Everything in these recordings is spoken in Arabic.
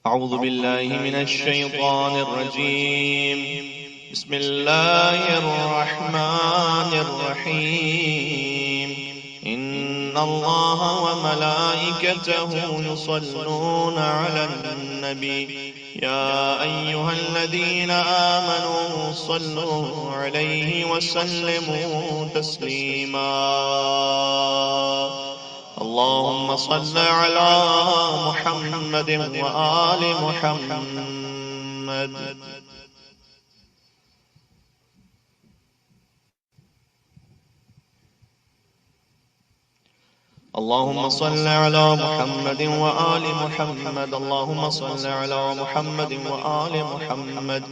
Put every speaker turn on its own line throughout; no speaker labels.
أعوذ بالله من الشيطان الرجيم. بسم الله الرحمن الرحيم. إن الله وملائكته يصلون على النبي يا أيها الذين آمنوا صلوا عليه وسلموا تسليما. اللهم صل على محمد وآل محمد. اللهم صل على محمد وآل محمد. اللهم صل على محمد وآل محمد.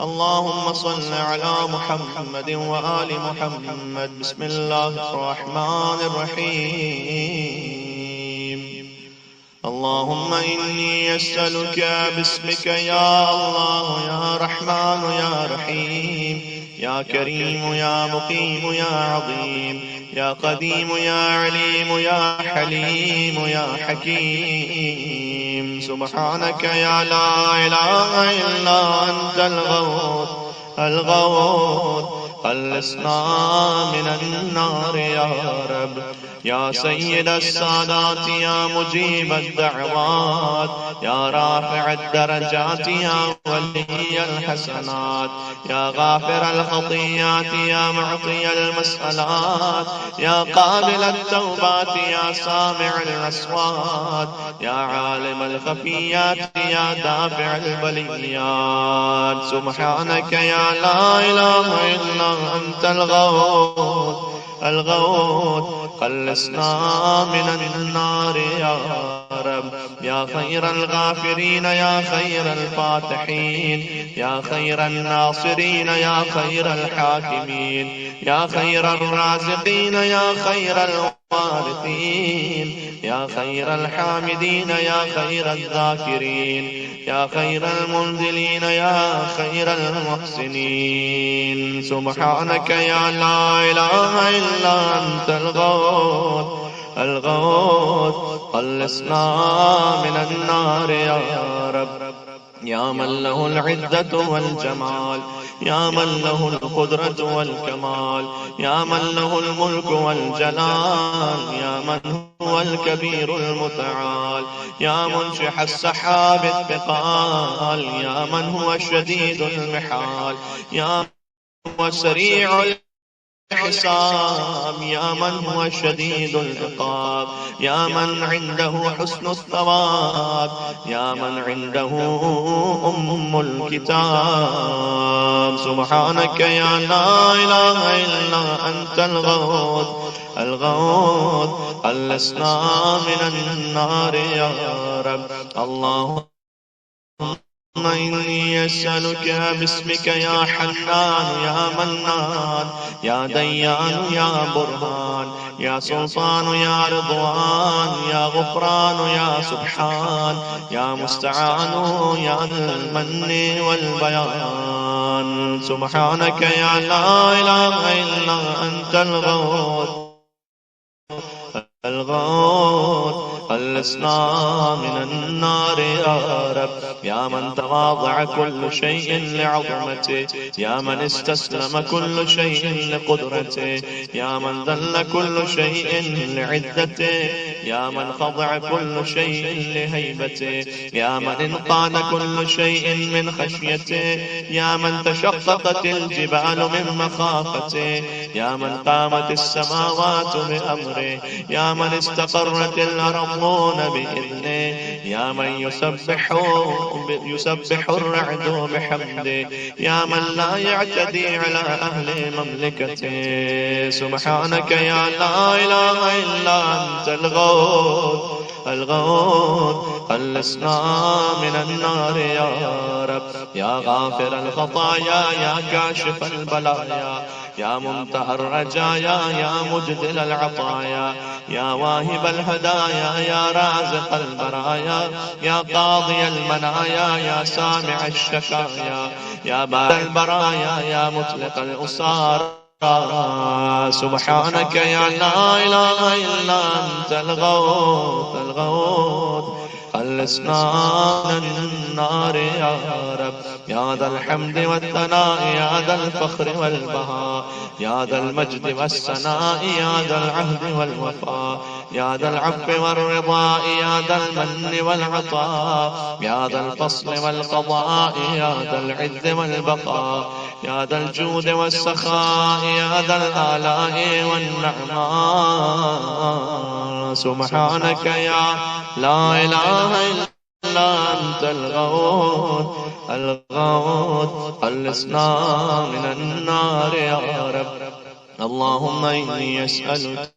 اللهم صل على محمد وآل محمد. بسم الله الرحمن الرحيم. اللهم إني أسألك باسمك يا الله يا رحمن يا رحيم يا كريم يا مقيم يا عظيم يا قديم يا عليم يا حليم يا حكيم. سبحانك يا لا إله إلا أنت الغوث خلصنا من النار يا رب. يا سيد السادات يا مجيب الدعوات يا رافع الدرجات يا ولي الحسنات يا غافر الخطيئات يا معطي المسألات يا قابل التوبات يا سامع الأصوات يا عالم الخفيات يا دافع البليات. سبحانك يا لا إله إلا أنت الغوث خلصنا من النار يا رب. يا خير الغافرين يا خير الفاتحين يا خير الناصرين يا خير الحاكمين يا خير الرازقين يا خير الوارثين يا خير الحامدين يا خير الذاكرين يا خير المنزلين يا خير المحسنين. سبحانك يا لا إله إلا أنت الغوث خلصنا من النار يا رب. يا من له العزة والجمال يا من له القدرة والكمال يا من له الملك والجلال يا من هو الكبير المتعال يا منشح السحاب الثقال يا من هو شديد المحال يا من هو سريع الحساب يا من هو شديد العقاب يا من عنده حسن الثواب يا من عنده الكتاب. سبحانك يا لا إله إلا أنت الغوث خلصنا من النار يا رب. اللهم إني أسألك باسمك يا حنان يا منان يا ديان يا برهان يا سلطان يا رضوان يا غفران يا سبحان يا مستعان يا ذا المن والبيان. سبحانك يا لا إله إلا أنت الغوث خلصنا من النار يا رب. يا من تواضع كل شيء لعظمته يا من استسلم كل شيء لقدرته يا من ذل كل شيء لعزته يا من خضع كل شيء لهيبته يا من انقاد كل شيء من خشيته يا من تشققت الجبال من مخافته يا من قامت السماوات بأمره يا من استقرت الأرضون بإذنه يا من يسبح الرعد بحمده يا من لا يعتدي على أهل مملكته. سبحانك يا لا إله إلا أنت الغوث خلصنا من النار يا رب. يا غافر الخطايا يا كاشف البلايا يا منتهى الرجايا يا مجدل العطايا يا واهب الهدايا يا رازق البرايا يا قاضي المنايا يا سامع الشكايا يا بار البرايا يا مطلق الأسار. سبحانك يا لا إله إلا أنت الغوث خلصنا من النار يا رب. يا ذا الحمد والثناء يا ذا الفخر والبهاء يا ذا المجد والسناء يا ذا العهد والوفاء يا ذا العفو والرضا يا ذا المن والعطاء يا ذا الفصل والقضاء يا ذا العز والبقاء يا ذا الجود والسخاء يا ذا الآلاء والنعماء. سبحانك يا لا إله إلا أنت الغوث الغوث خلصنا من النار يا رب. اللهم إني أسألك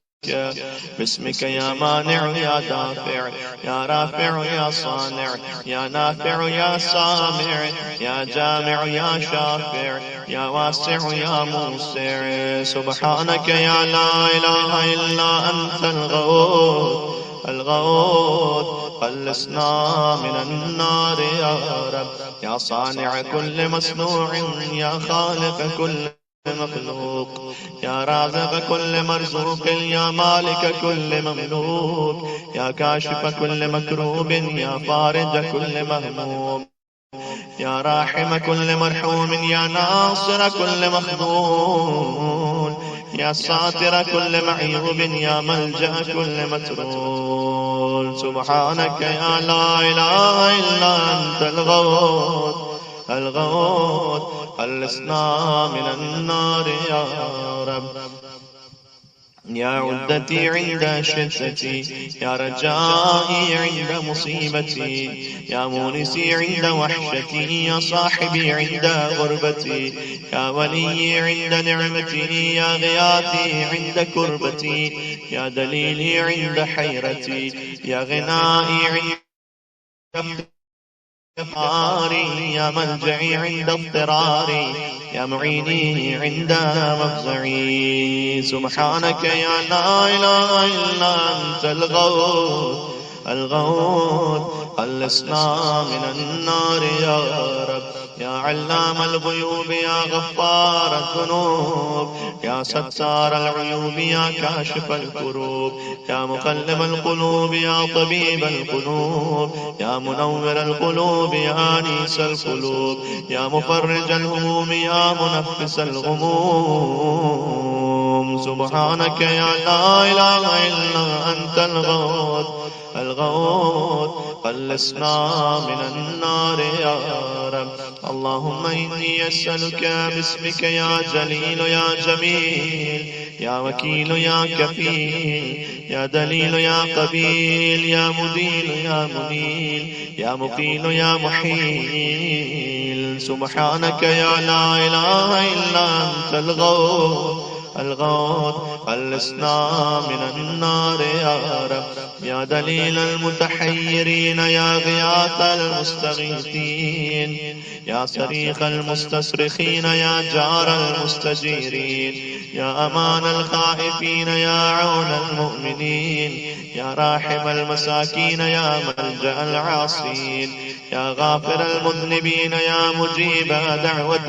باسمك يا مانع يا دافع يا رافع يا صانع يا نافع يا سامع يا جامع يا شافع يا واسع يا موسع. سبحانك يا لا إله إلا أنت الغوث الغوث خلصنا من النار يا رب. يا صانع كل مصنوع يا خالق كل مخلوق يا رازق كل مرزوق يا مالك كل مملوك يا كاشف كل مكروب يا فارج كل مهموم يا راحم كل مرحوم يا ناصر كل مخذول يا ساتر كل معيوب يا ملجأ كل مترول. سبحانك يا لا إله إلا أنت الغوث الغوث خلصنا من النار يا رب. يا عدتي عند شدتي يا رجائي عند مصيبتي يا مونسي عند وحشتي يا صاحبي عند غربتي يا ولي عند نعمتي يا غياثي عند كربتي يا دليلي عند حيرتي يا غنائي عند يا ملجئي عند اضطراري يا معيني عند مفزعي. سبحانك يا لا إله إلا أنت الغوث الغوث خلصنا من النار يا رب. يا علام الغيوب يا غفار الذنوب يا ستار العيوب يا كاشف الكروب يا مقلب القلوب يا طبيب القلوب يا منور القلوب يا أنيس القلوب يا مفرج الهموم يا منفس الغموم. سبحانك يا لا إله إلا أنت الغوث الغوث خلصنا من النار يا رب. اللهم إني أسألك باسمك يا جليل يا جميل يا وكيل يا كفيل يا دليل يا قبيل يا مديل يا منيل يا مقيل يا محيل. سبحانك يا لا إله إلا أنت الغوث الغوث خلصنا من النار يا رب. يا دليل المتحيرين يا غياث المستغيثين يا صريخ المستصرخين يا جار المستجيرين يا أمان الخائفين يا عون المؤمنين يا راحم المساكين يا ملجأ العاصين يا غافر المذنبين يا مجيب دعوة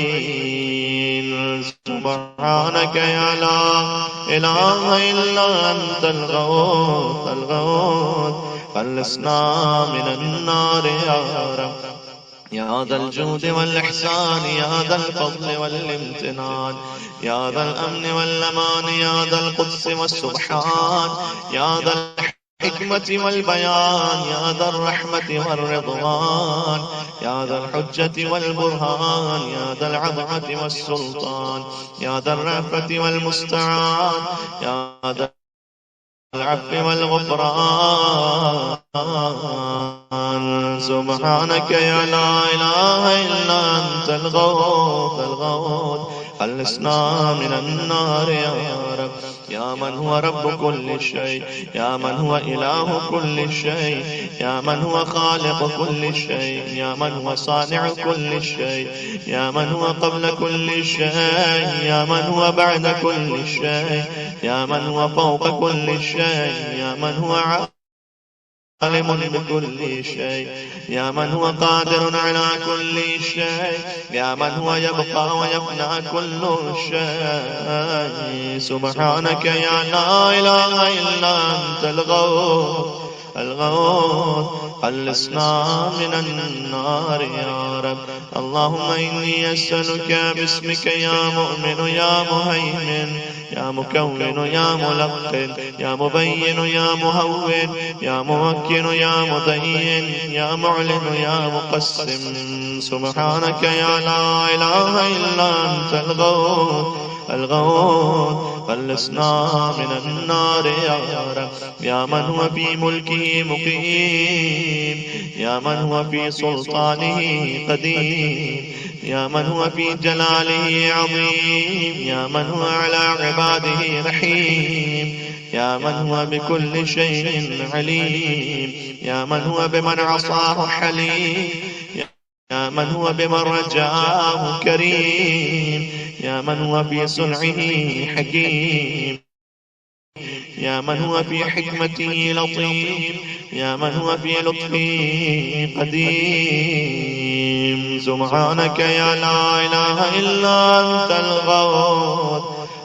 المضطرين. سبحانك يا لا إله إلا أنت الغوث الغوث خلصنا من النار يا رب. يا ذا الجود والإحسان يا ذا الفضل والامتنان يا ذا الأمن والأمان يا ذا القدس والسبحان يا ذا الحكمة والبيان يا ذا الرحمة والرضوان يا ذا الحجة والبرهان يا ذا العظمة والسلطان يا ذا الرأفة والمستعان يا ذا العفو والغفران. سبحانك يا لا إله إلا أنت الغوث الغوث خلصنا من النار يا رب. يا من هو رب كل شيء يا من هو إله كل شيء يا من هو خالق كل شيء يا من هو صانع كل شيء يا من هو قبل كل شيء يا من هو بعد كل شيء يا من هو فوق كل شيء يا من هو عالم بكل شيء يا من هو قادر على كل شيء يا من هو يبقى ويفنى كل شيء. سبحانك يا لا إله إلا أنت الغوث الغوث خلصنا من النار يا رب. اللهم إني أسألك باسمك يا مؤمن يا مهيمن يا مكون يا ملقن يا مبين يا مهون يا موكن يا مدين يا معلن يا مقسم. سبحانك يا لا إله إلا أنت الغوث خلصنا من النار يا رب. يا من هو في ملكه مقيم يا من هو في سلطانه قديم يا من هو في جلاله عظيم يا من هو على عباده رحيم يا من هو بكل شيء عليم يا من هو بمن عصاه حليم يا من هو بمن رجاه كريم يا من هو في صنعه حكيم يا من هو في حكمته لطيف يا من هو في لطفه قديم. سبحانك يا لا إله إلا أنت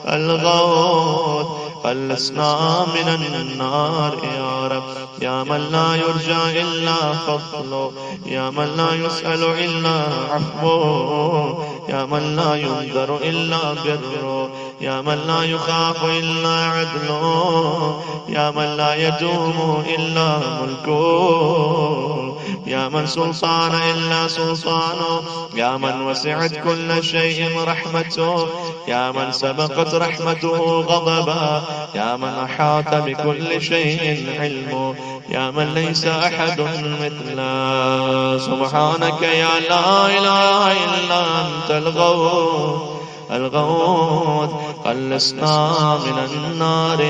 الغوث خلصنا من النار يا رب. يا من لا يرجى إلا فضله يا من لا يسأل إلا عفوه يا من لا ينذر إلا بره يا من لا يخاف إلا عدله يا من لا يدوم إلا ملكه يا من سلطان إلا سلطانه يا من وسعت كل شيء رحمته يا من سبقت رحمته غضبا يا من أحاط بكل شيء علمه يا من ليس أحد مثله. سبحانك يا لا إله إلا أنت الغوث خلصنا من النار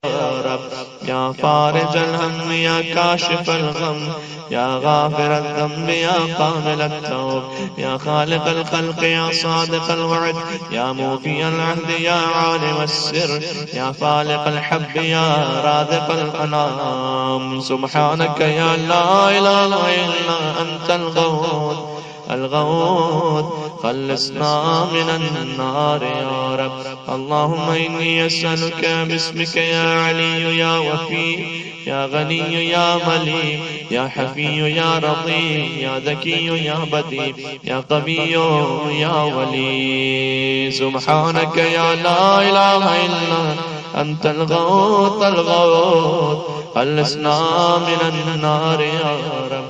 يا رب. يا فارج الهم يا كاشف الغم يا غافر الذنب يا قابل التوب يا خالق الخلق يا صادق الوعد يا موفي العهد يا عالم السر يا فالق الحب يا رازق الأنام. سبحانك يا لا إله إلا أنت الغوث خلصنا من النار يا رب. اللهم إني أسألك باسمك يا علي يا وفي يا غني يا ملي يا حفي يا رضي يا ذكي يا بديع يا قوي يا ولي. سبحانك يا لا إله إلا أنت الغوث خلصنا من النار يا رب.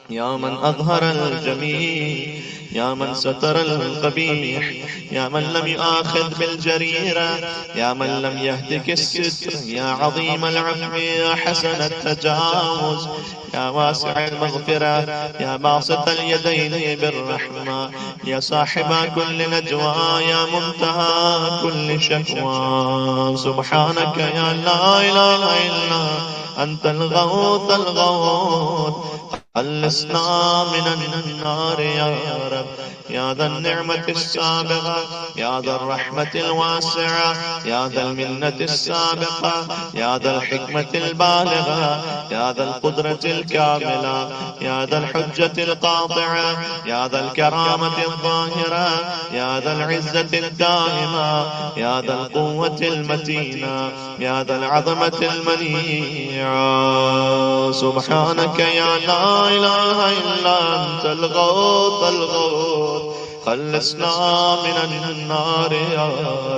يا من أظهر الجميل يا من ستر القبيح يا من لم يؤاخذ بالجريرة يا من لم يهتك الستر يا عظيم العفو يا حسن التجاوز يا واسع المغفرة يا باسط اليدين بالرحمة يا صاحب كل نجوى يا منتهى كل شكوى. سبحانك يا لا إله إلا أنت الغوث خلصنا من النار يا رب. يا ذا النعمة السابقة يا ذا الرحمة الواسعة يا ذا المنة السابقة يا ذا الحكمة البالغة يا ذا القدرة الكاملة يا ذا الحجة القاطعة يا ذا الكرامة الظاهرة يا ذا العزة الدائمة يا ذا القوة المتينة يا ذا العظمة المنيعة. سبحانك يا لا إله إلا أنت الغوث خلصنا من النار يا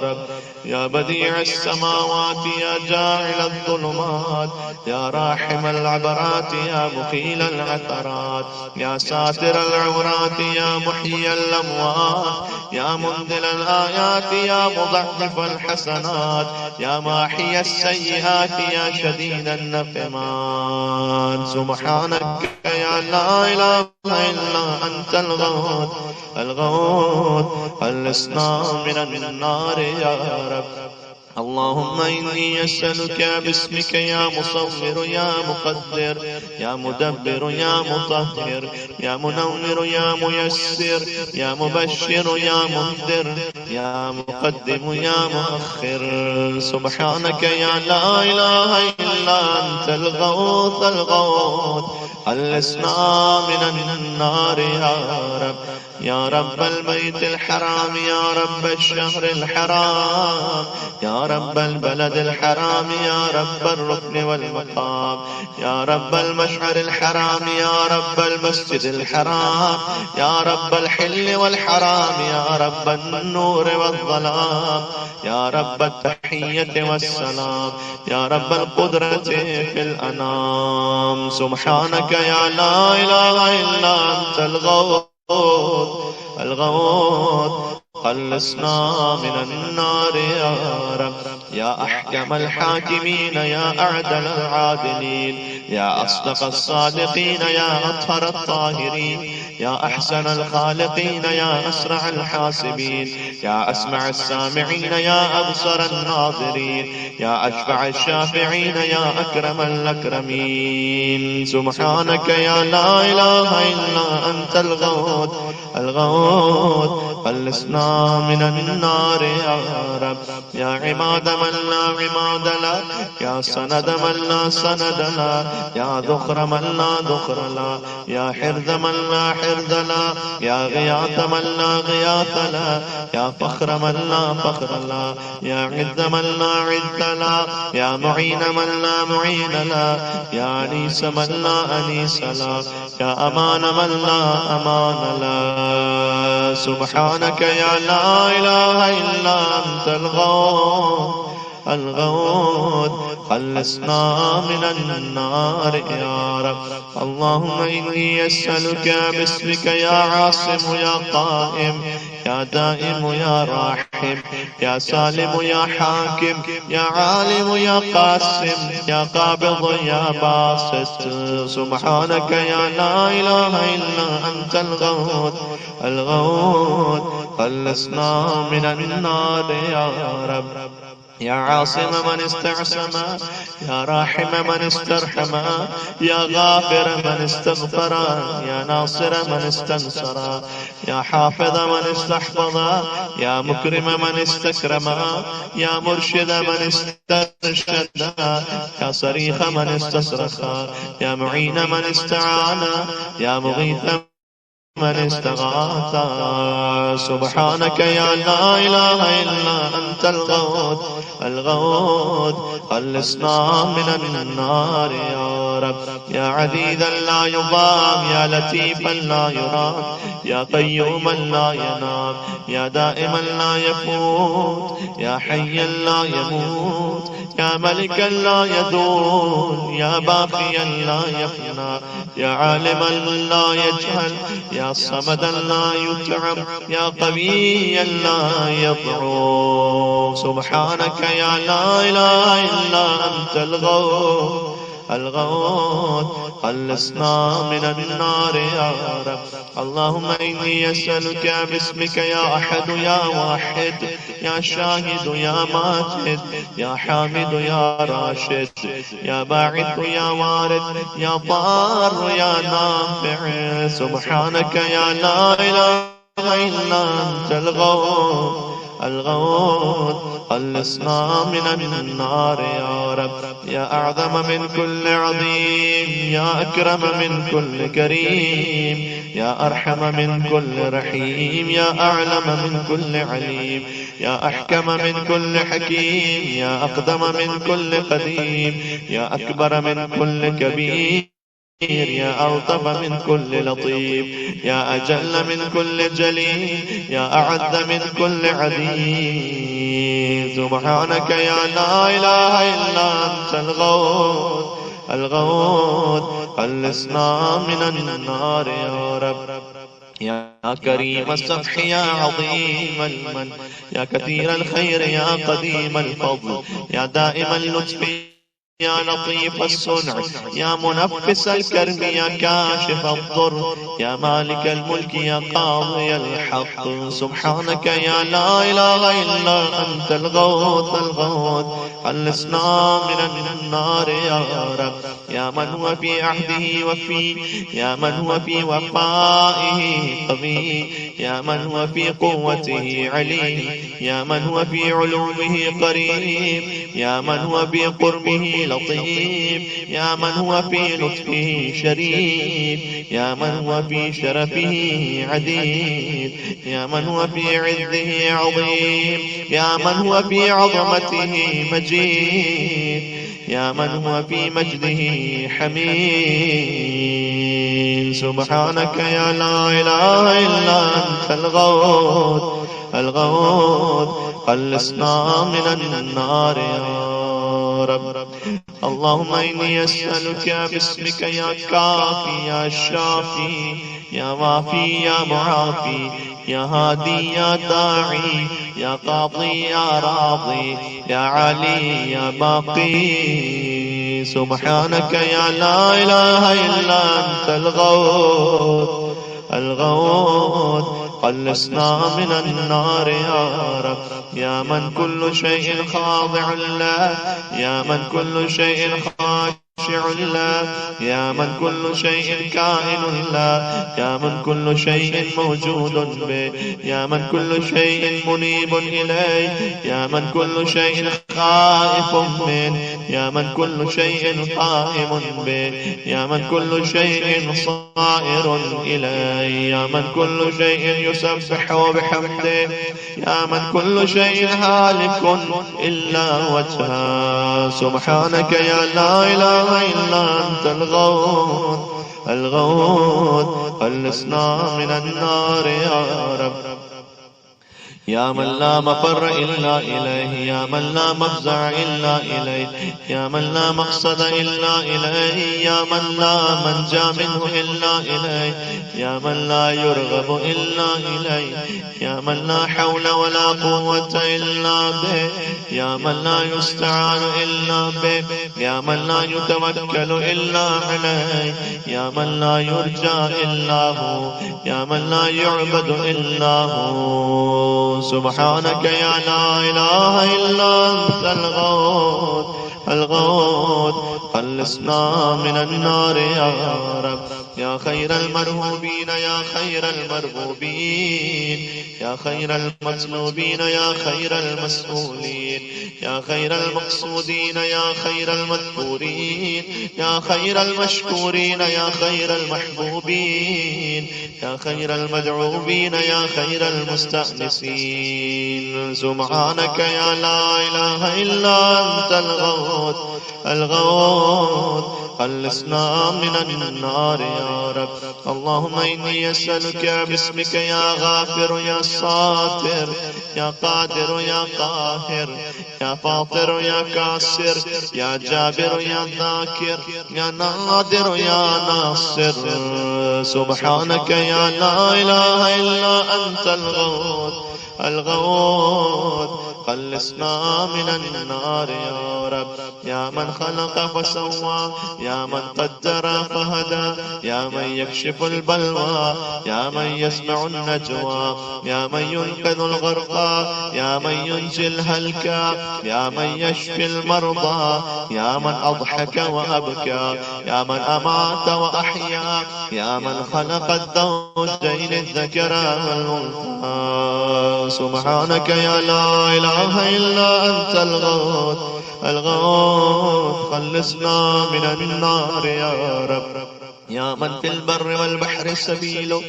رب. يا بديع السماوات يا جاعل الظلمات يا راحم العبرات يا مقيل العثرات يا ساتر العورات يا محيي الأموات يا منزل الآيات يا مضعف الحسنات يا ماحي السيئات يا شديد النقمات. سبحانك يا لا إله إلا أنت الغوث خلصنا من النار يا رب. اللهم إني أسألك باسمك يا مصور يا مقدر يا مدبر يا مطهر يا منور يا ميسر يا مبشر يا منذر يا مقدم يا مؤخر. سبحانك يا لا إله إلا أنت الغوث خلصنا من النار يا رب. يا رب البيت الحرام، يا رب الشهر الحرام، يا رب البلد الحرام، يا رب الركن والمقام، يا رب المشعر الحرام، يا رب المسجد الحرام، يا رب الحل والحرام، يا رب النور والظلام، يا رب التحية والسلام، يا رب القدرة في الأنام. سبحانك يا لا إله إلا أنت الغوث الغوث، خلصنا من النار يا رب. يا أحكم الحاكمين، يا أعدل العادلين، يا أصدق الصادقين، يا أطهر الطاهرين، يا أحسن الخالقين، يا أسرع الحاسبين، يا أسمع السامعين، يا أبصر الناظرين، يا أشفع الشافعين، يا أكرم الأكرمين. سبحانك يا لا إله إلا أنت الغوث الغوث، خلصنا من النار يا رب. يا عماد من لا عماد له، يا سند من لا سند له، يا ذخر من لا ذخر له، يا حرز من لا حرز له، يا غياث من لا غياث له، يا فخر من لا فخر له، يا عز من لا عز له، يا معين من لا معين له، يا أنيس من لا أنيس له، يا أمان من لا أمان له. سبحانك يا لا إله إلا أنت الغوث الغوث، خلصنا من النار يا رب. اللهم إني أسألك باسمك يا عاصم يا قائم يا دائم يا راحم يا سالم يا حاكم يا عالم يا قاسم يا قابض يا باسط. سبحانك يا لا إله إلا أنت الغوث الغوث، خلصنا من النار يا رب. يا عاصم من استعصم، يا راحم من استرحم، يا غافر من استغفر، يا ناصر من استنصر، يا حافظ من استحفظ، يا مكرم من استكرم، يا مرشد من استرشد، يا صريخ من استصرخ، يا معين من استعان، يا مغيث من استغاث. سبحانك يا لا إله إلا أنت الغوث الغوث، خلصنا من النار يا رب. يا عزيزا لا يضام، يا لطيفا لا يرام، يا قيوما لا ينام، يا دائما لا يفوت، يا حيا لا يموت، يا ملكا لا يدون، يا باقيا لا يفنى، يا عالما لا يجهل، يا صمدا لا يتعب، يا قويا لا يضعف. سبحانك يا لا إله إلا أنت الغوث الغوث، خلصنا من النار يا رب. اللهم إني أسألك باسمك يا أحد يا واحد، يا شاهد يا ماجد، يا حامد يا راشد، يا باعث يا وارد، يا ضار يا نافع. سبحانك يا لا إله إلا أنت الغوث الغوث، خلصنا من النار يا رب. يا أعظم من كل عظيم، يا أكرم من كل كريم، يا أرحم من كل رحيم، يا أعلم من كل عليم، يا أحكم من كل حكيم، يا أقدم من كل قديم، يا أكبر من كل كبير، يا ألطف من كل لطيف، يا أجل من كل جليل، يا أعز من كل عزيز. سبحانك يا لا إله إلا أنت الغوث الغوث، خلصنا من النار يا رب. يا كريم الصفح يا عظيم المن، يا كثير الخير يا قديم الفضل، يا دائم اللطف يا لطيف الصنع، يا منفس الكرب، يا كاشف الضر، يا مالك الملك، يا قاضي الحق. سبحانك يا لا إله إلا أنت الغوث الغوث، خلصنا من النار يا رب. يا من هو في عهده وفي، يا من هو في وفائه قوي، يا من هو في قوته عليم، يا من هو في علومه قريب، يا من هو في قربه لطيف، يا من هو في لطفه شريف، يا من هو في شرفه عديد، يا من هو في عزه عظيم، يا من هو في عظمته مجيد، يا من هو في مجده حميد. سبحانك يا لا إله إلا أنت الغوث الغوث، خلصنا من النار يا رب. اللهم إني أسألك باسمك يا كافي يا شافي يا وافي يا معافي، يا هادي يا داعي، يا قاضي يا راضي، يا علي يا باقي. سبحانك يا لا إله إلا أنت الغوث الغوث، خلصنا من النار يا رب. يا من كل شيء خاضع له، يا من كل شيء خاشع له، يا من كل شيء كائن له، يا من كل شيء موجود به، يا من كل شيء منيب إليه، يا من كل شيء خائف منه، يا من كل شيء قائم به، يا من كل شيء صائر إليه، يا من كل شيء يسبح بحمده، يا من كل شيء هالك إلا وجهه. سبحانك يا لا إله إلا أنت الغوث الغوث، خلصنا من النار يا رب. يا من لا مفر إلا إليه، يا من لا مفزع إلا إليه، يا من لا مقصد إلا إليه، يا من لا منجا منه إلا إليه، يا من لا يرغب إلا إليه، يا من لا حول ولا قوة إلا به، يا من لا يستعان إلا به، يا من لا يتوكل إلا عليه، يا من لا يرجى إلا هو، يا من لا يعبد إلا هو. سبحانك يا لا إله إلا أنت الغوث الغوث، خلصنا من النار يا رب. يا خير المرهوبين يا خير المرغوبين، يا خير المطلوبين يا خير المسؤولين، يا خير المقصودين يا خير المذكورين، يا خير المشكورين يا خير المحبوبين، يا خير المدعوبين يا خير المستأنسين. سبحانك يا لا إله إلا أنت الغوث الغوث، خلصنا من النار يا رب. اللهم إني أسألك باسمك يا غافر يا ساتر، يا قادر يا قاهر، يا فاطر يا كاسر، يا جابر يا ذاكر، يا نادر يا ناصر. سبحانك يا لا إله إلا أنت الغوث الغوث، خلصنا من النار يا رب. يا من خلق فسوى، يا من قدر فهدى، يا من يكشف البلوى، يا من يسمع النجوى، يا من ينقذ الغرقى، يا من ينجي الهلكى، يا من يشفي المرضى، يا من أضحك وأبكى، يا من أمات وأحيا، يا من خلق الزوجين الذكر والأنثى. سبحانك يا لا إله إلا أنت الغوث الغوث، خلصنا من النار يا رب. يا من في البر والبحر سبيله،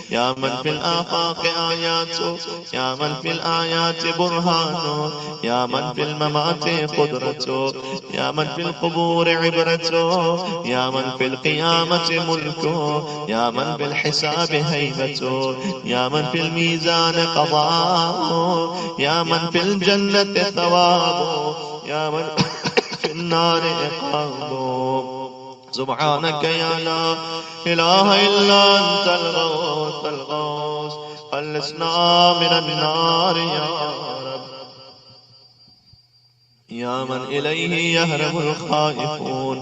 يا من في الآفاق آياته، يا من في الآيات برهانه، يا من في الممات قدرته، يا من في القبور عبرته، يا من في القيامة ملكه، يا من في الحساب هيبته، يا من في الميزان قضاءه، يا من في الجنة ثوابه، يا من في النار عقابه. سبحانك يا لا إله إلا أنت الغوث الغوث، خلصنا من النار يا رب. يا من إليه يهرب الخائفون،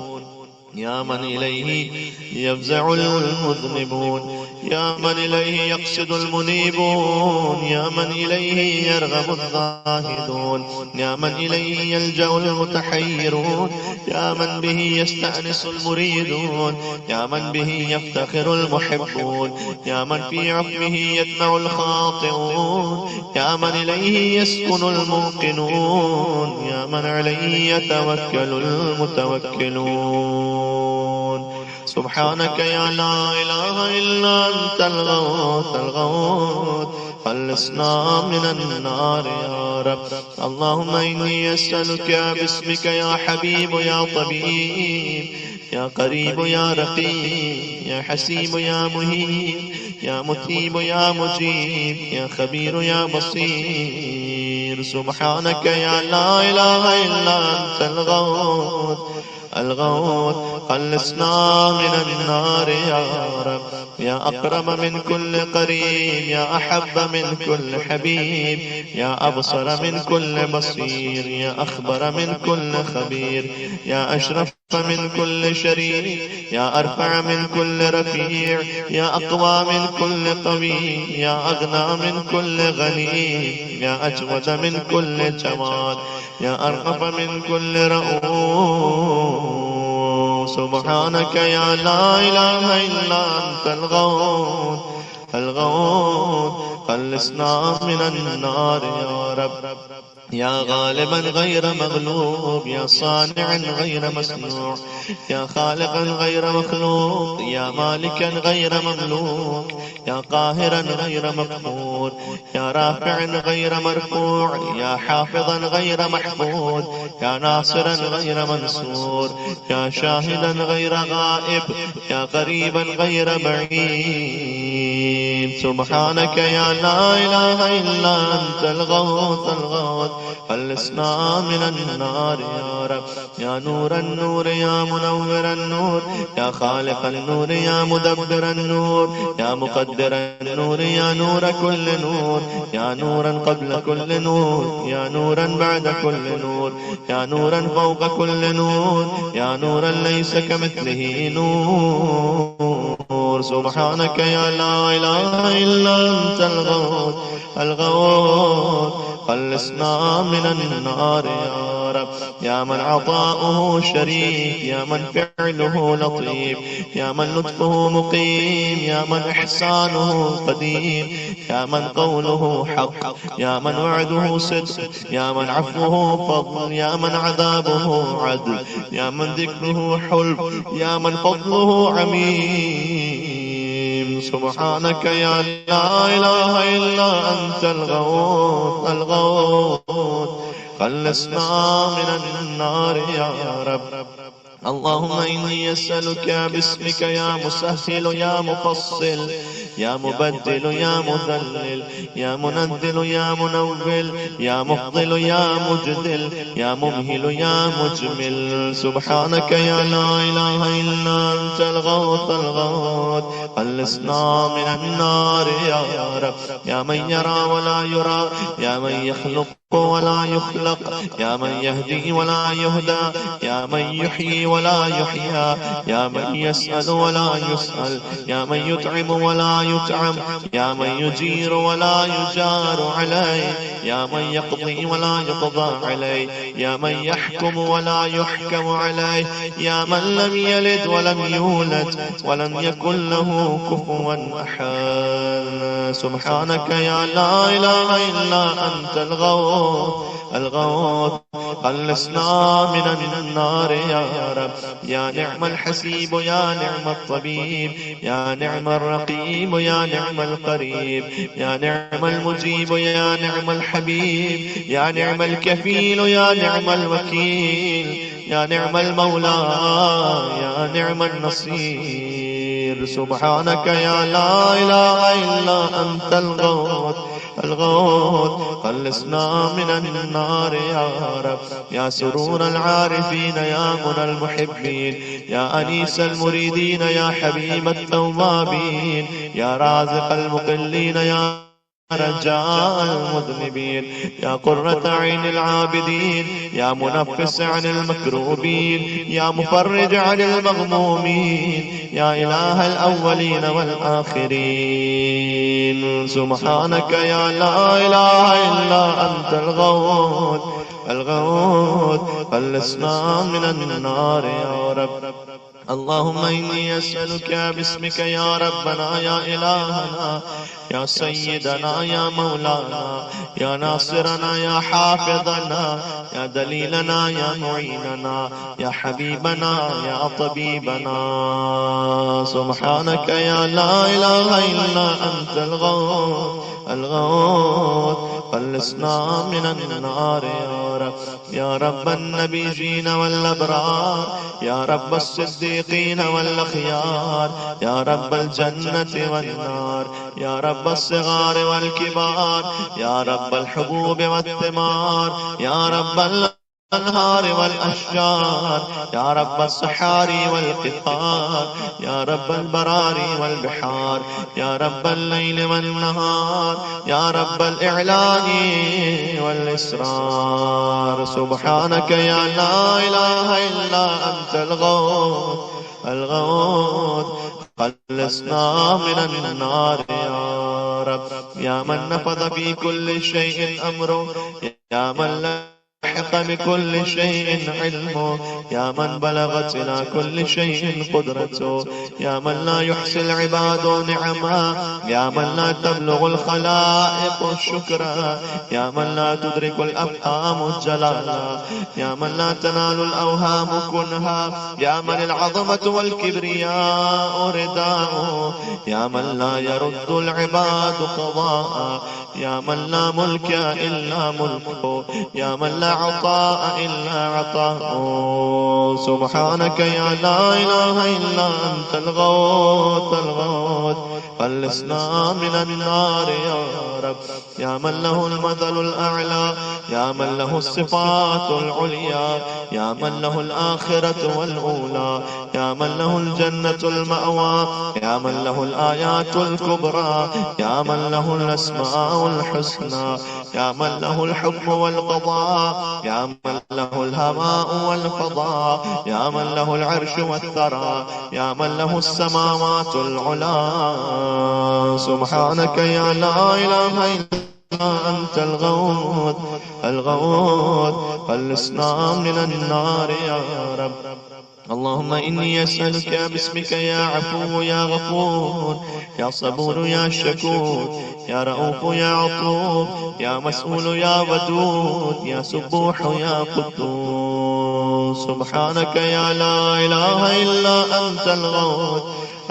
يا من إليه يفزع المذنبون، يا من إليه يقصد المنيبون، يا من إليه يرغب الزاهدون، يا من إليه يلجأ المتحيرون، يا من به يستأنس المريدون، يا من به يفتخر المحبون، يا من في عفوه يدمع الخاطئون، يا من إليه يسكن الموقنون، يا من عليه يتوكل المتوكلون. سبحانك يا لا إله إلا أنت الغوث الغوث، خلصنا من النار يا رب. اللهم إني أسألك باسمك يا حبيب يا طبيب، يا قريب يا رقيب، يا حسيب يا مهيب، يا مثيب يا مجيب، يا خبير يا بصير. سبحانك يا لا إله إلا أنت الغوث الغوث، خلصنا من النار يا رب. يا أكرم من كل قريب، يا أحب من كل حبيب، يا أبصر من كل بصير، يا أخبر من كل خبير، يا أشرف من كل شريف، يا أرفع من كل رفيع، يا أقوى من كل قوي، يا أغنى من كل غني، يا أجود من كل جواد، يا أرغب من كل رؤوف. سبحانك يا لا إله إلا أنت الغوث الغوث، خلصنا من النار يا رب. يا غالبا غير مغلوب، يا صانعا غير مصنوع، يا خالقا غير مخلوق، يا مالكا غير مملوك، يا قاهرا غير مقهور، يا رافعا غير مرفوع، يا حافظا غير محفوظ، يا ناصرا غير منصور، يا شاهدا غير غائب، يا قريبا غير بعيد. سبحانك يا لا إله إلا أنت الغوث الغوث، خلصنا من النار يا رب. يا نور النور، يا منور النور، يا خالق النور، يا مدبر النور، يا مقدر النور، يا نور كل نور، يا نورا قبل كل نور، يا نورا بعد كل نور، يا نورا فوق كل نور، يا نورا ليس كمثله نور. سبحانك يا لا إله إلا أنت الغوث الغوث، خلصنا من النار يا رب. يا من عطاؤه شريف، يا من فعله لطيف، يا من لطفه مقيم، يا من إحسانه قديم، يا من قوله حق، يا من وعده صدق، يا من عفوه فضل، يا من عذابه عدل، يا من ذكره حلم، يا من فضله عميم. سبحانك يا لا إله إلا أنت الغوث الغوث، خلصنا من النار يا رب. اللهم إني أسألك باسمك يا مسهل يا مفصل، يا مبدل يا مذلل، يا منزل يا منول، يا مفضل يا مجدل، يا ممهل يا مجمل. سبحانك يا لا إله إلا أنت الغوث الغوث، خلصنا من النار يا رب. يا من يرى ولا يرى، يا من يخلق ولا يخلق، يا من يهدي ولا يهدى، يا من يحيي ولا يحيى، يا من يسأل ولا يسأل، يا من يطعم ولا يطعم، يا من يجير ولا يجار عليه، يا من يقضي ولا يقضى عليه، يا من يحكم ولا يحكم عليه، يا من لم يلد ولم يولد ولم يكن له كفوا أحد. سبحانك يا لا إله إلا أنت الغوث الغوث، خلصنا من النار يا رب. يا نعم الحسيب، يا نعم الطبيب، يا نعم الرقيب، يا نعم القريب، يا نعم المجيب، يا نعم الحبيب، يا نعم الكفيل، يا نعم الوكيل، يا نعم المولى، يا نعم النصير. سبحانك يا لا إله إلا أنت الغوث الغوث، خلصنا من النار يا رب. يا سرور العارفين، يا منى المحبين، يا أنيس المريدين، يا حبيب التوابين، يا رازق المقلين، يا رجاء المذنبين، يا قرة عين العابدين، يا منفس عن المكروبين، يا مفرج عن المغمومين، يا إله الأولين والآخرين. سبحانك يا لا إله إلا أنت الغوث الغوث، خلصنا من النار يا رب. اللهم إني أسألك باسمك يا ربنا يا إلهنا يا سيدنا يا مولانا يا ناصرنا يا حافظنا يا دليلنا يا معيننا يا حبيبنا يا طبيبنا. سبحانك يا لا إله إلا أنت الغوث الغوث، خلصنا من النار يا رب. يا رب النبيين والأبرار، يا رب الصديقين والأخيار، يا رب الجنة والنار، يا رب الصغار والكبار، يا رب الحبوب والثمار، يا رب الأنهار والأشجار، يا رب الصحاري والقطار، يا رب البراري والبحار، يا رب الليل والنهار، يا رب الإعلان والإسرار. سبحانك يا لا إله إلا أنت الغوث الغوث، خلصنا من النار يا رب. يا من نفذ في كل شيء أمره، يا من لحق بكل شيء علمه، يا من بلغت إلى كل شيء قدرته، يا من لا يحصي العباد نعما، يا من لا تبلغ الخلائق الشكرا، يا من لا تدرك الأفهام الجلالا، يا من لا تنال الأوهام كنها، يا من العظمة والكبرياء رداء، يا من لا يرد العباد قضاء، يا من لا ملك إلا ملكه، يا من لا عطاء إلا عطاءه. سبحانك يا لا إله إلا أنت الغوث الغوث، خلصنا من النار يا رب. يا من له المثل الأعلى، يا من له الصفات العليا، يا من له الآخرة والأولى، يا من له الجنة المأوى، يا من له الآيات الكبرى، يا من له الأسماء الحسنى، يا من له الحكم والقضاء، يا من له الهواء والفضاء، يا من له العرش والثرى، يا من له السماوات العلى. سبحانك يا لا إله إلا أنت الغوث الغوث، خلصنا من النار يا رب. اللهم إني أسألك باسمك يا عفو يا غفور، يا صبور يا شكور، يا رؤوف يا عطوف، يا مسؤول يا ودود، يا سبوح يا قدوس. سبحانك يا لا إله إلا أنت الغوث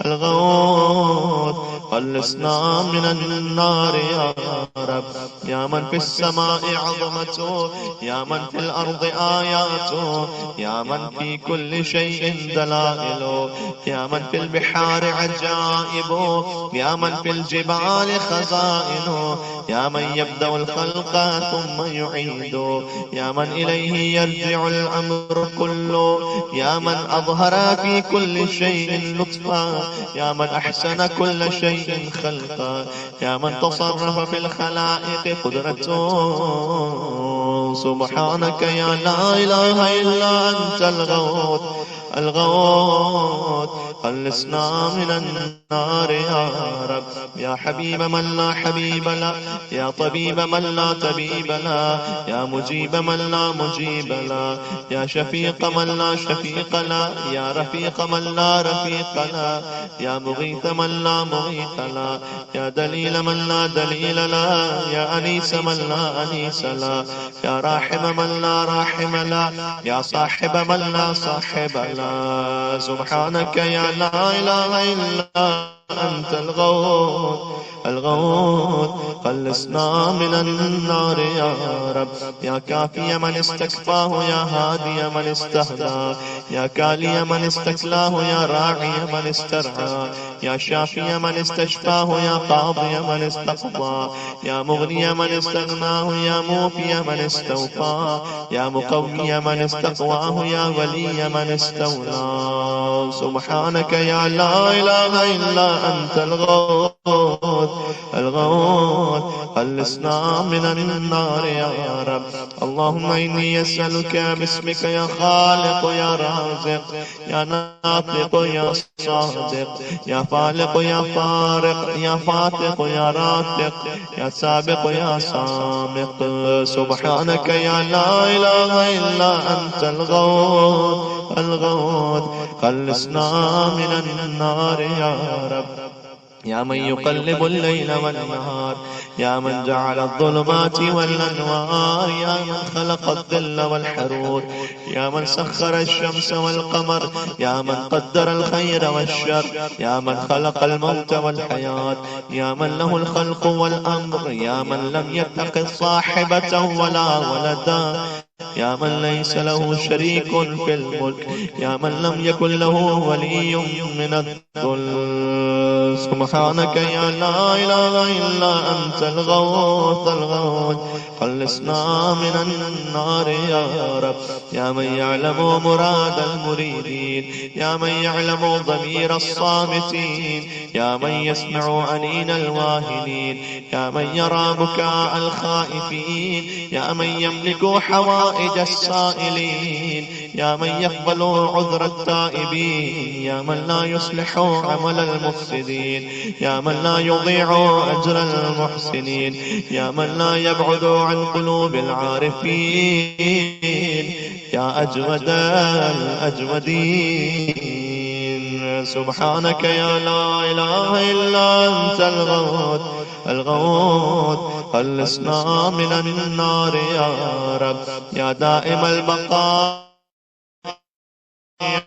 الغوث، خلصنا من النار يا رب. يا من في السماء عظمته، يا من في الأرض آياته، يا من في كل شيء دلائله، يا من في البحار عجائبه، يا من في الجبال خزائنه، يا من يبدأ الخلق ثم يعيده، يا من إليه يرجع الأمر كله، يا من أظهر في كل شيء لطفا، يا من أحسن كل شيء خلقا، يا من تصرف في الخلائق قدرته. سبحانك يا لا إله إلا أنت الغوث الغوث، خلصنا من النار يا رب. يا حبيب من لا حبيب له، يا طبيب من لا طبيب له، يا مجيب من لا مجيب له، يا شفيق من لا شفيق له، يا رفيق من لا رفيق له، يا مغيث من لا مغيث له، يا دليل من لا دليل له، يا أنيس من لا أنيس له، يا راحم من لا راحم له، يا صاحب من لا صاحب له. سبحانك يا لا إله إلا أنت الغوث الغوث، خلصنا من النار يا رب. يا كافي من استكفاه، يا هادي من استهدى، يا كالي من استكلاه، يا راعي من استرعى، يا شافي من استشفاه، يا قاضي من استقضى، يا مغني من استغناه، يا موفي من استوفى، يا مقوي من استقواه، يا ولي من استولى. سبحانك يا لا إله إلا أنت الغوث الغوث، خلصنا من النار يا رب. اللهم إني أسألك باسمك يا خالق يا رازق يا ناطق يا صادق يا فالق يا فارق يا فاتق يا راتق يا سابق يا سامق. سبحانك يا لا إله إلا أنت الغوث الغوث. خلصنا من النار يا رب. يا من يقلب الليل والنهار يا من جعل الظلمات والأنوار يا من خلق الظل والحرور يا من سخر الشمس والقمر يا من قدر الخير والشر يا من خلق الموت والحياة يا من له الخلق والأمر يا من لم يتخذ صاحبة ولا ولدا يا من ليس له شريك في الملك يا من لم يكن له ولي من الذل. سبحانك يا لا إله إلا أنت الغوث الغوث. خلصنا من النار يا رب. يا من يعلم مراد المريدين يا من يعلم ضمير الصامتين يا من يسمع أنين الواهنين يا من يرى بكاء الخائفين يا من يملك حوائج السائلين يا من يقبل عذر التائبين يا من لا يصلح عمل المفسدين يا من لا يضيع أجر المحسنين يا من لا يبعد عن قلوب العارفين يا أجود الأجودين. سبحانك يا لا إله إلا أنت الغوث الغوث. خلصنا من النار يا رب. يا دائم البقاء يا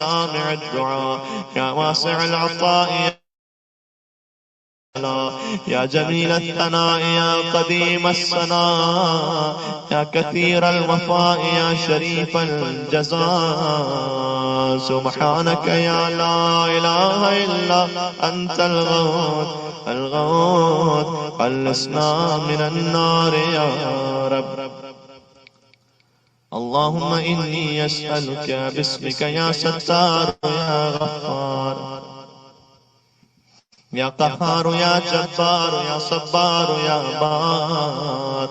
سامع الدعاء يا واسع العطاء يا جميل الثناء يا قديم السناء يا كثير الوفاء يا شريف الجزاء. سبحانك يا لا إله إلا أنت الغوث الغوث. خلصنا من النار يا رب. اللهم إني أسألك باسمك يا ستار يا غفار يا قهار يا جبار يا صبار يا بار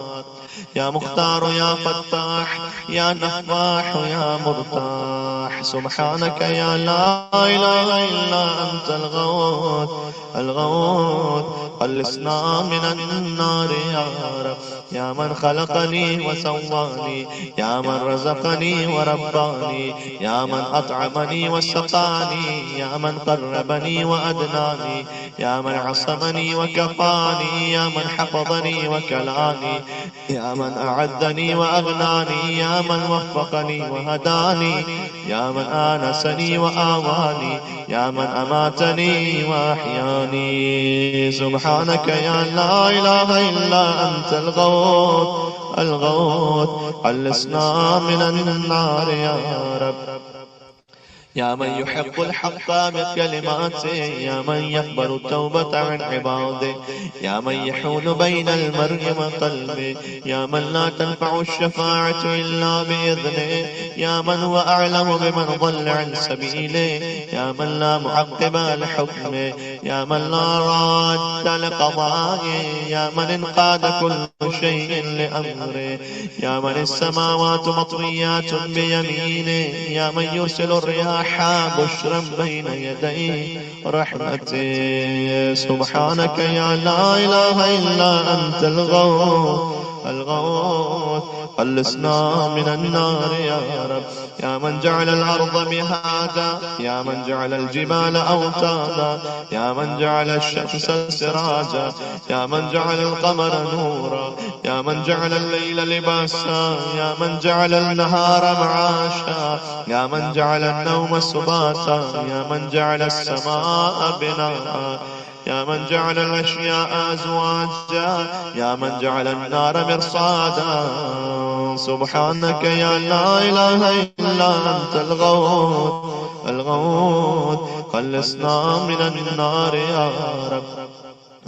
يا مختار يا فتاح يا نفاح يا مرتاح. سبحانك يا لا إله إلا أنت الغوث الغوث. خلصنا من النار يا رب. يا من خلقني وسواني يا من رزقني ورباني يا من أطعمني وسقاني يا من قربني وأدناني يا من عصمني وكفاني يا من حفظني وكلاني يا من أعدني وأغناني يا من وفقني وهداني يا من آنسني وآواني يا من أماتني وأحياني. سبحانك يا لا إله إلا أنت الغوث الغوث. خلصنا من النار يا رب. يا من يحق الحق بكلماته يا من يقبل التوبة عن عباده يا من يحول بين المرء وقلبه يا من لا تنفع الشفاعة إلا بإذنه يا من هو أعلم بمن ضل عن سبيله يا من لا معقب لحكمه يا من لا راد لقضائه يا من انقاد كل شيء لأمره يا من السماوات مطويات بيمينه يا من يرسل الرياح بشرا بين يدي رحمته. سبحانك يا لا إله إلا أنت الغوث الغوث. خلصنا من النار يا رب. يا من جعل الأرض مهادا يا من جعل الجبال أوتادا يا من جعل الشمس سراجا يا من جعل القمر نورا يا من جعل الليل لباسا يا من جعل النهار معاشا يا من جعل النوم سباتا يا من جعل السماء بناء يا من جعل الأشياء أزواجا يا من جعل النار مرصادا. سبحانك يا لا إله إلا أنت الغوث الغوث. خلصنا من النار يا رب.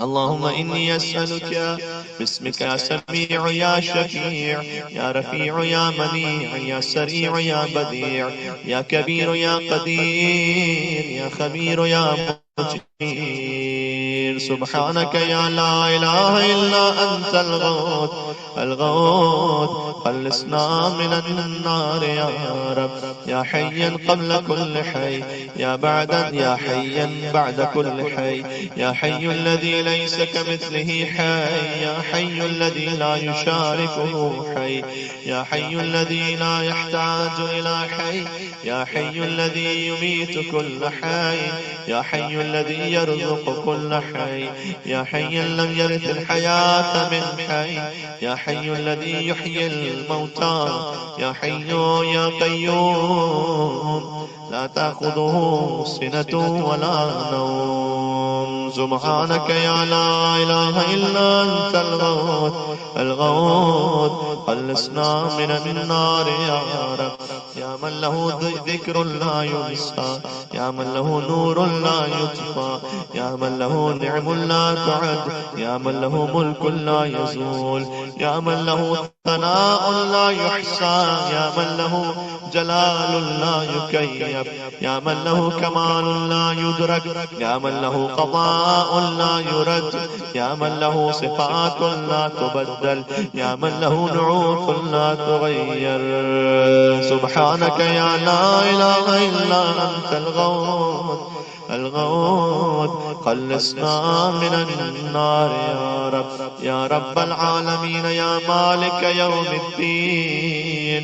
اللهم إني أسألك باسمك يا سميع يا شفيع يا رفيع يا منيع يا سريع يا بديع يا كبير يا قدير يا خبير يا مجير. سبحانك يا لا إله إلا أنت الغوث الغوث خلصنا من النار يا رب يا حيا قبل كل حي يا حيا بعد كل حي يا حي الذي ليس كمثله حي يا حي الذي لا يشاركه حي يا حي الذي لا يحتاج إلى حي يا حي الذي يميت كل حي يا حي الذي يرزق كل حي يا حي لم يرث الحياة من حي يا حي الذي يحيي الموتى يا حي يا قيوم لا تأخذه سنة ولا نوم سبحانك يا لا إله إلا أنت الغوث الغوث خلصنا من النار يا رب يا من له ذكر لا ينسى يا من له نور لا يطفى يا من له نعم لا تعد يا من له ملك لا يزول يا من له ثناء لا يحصى يا من له جلال لا يكيف يا من له كمال لا يدرك يا من له قضاء لا يرد يا من له صفات لا تبدل يا من له نعوت لا تغير سبحانك يا لا إله إلا أنت الغوث الغوث خلصنا من النار يا رب العالمين يا مالك يوم الدين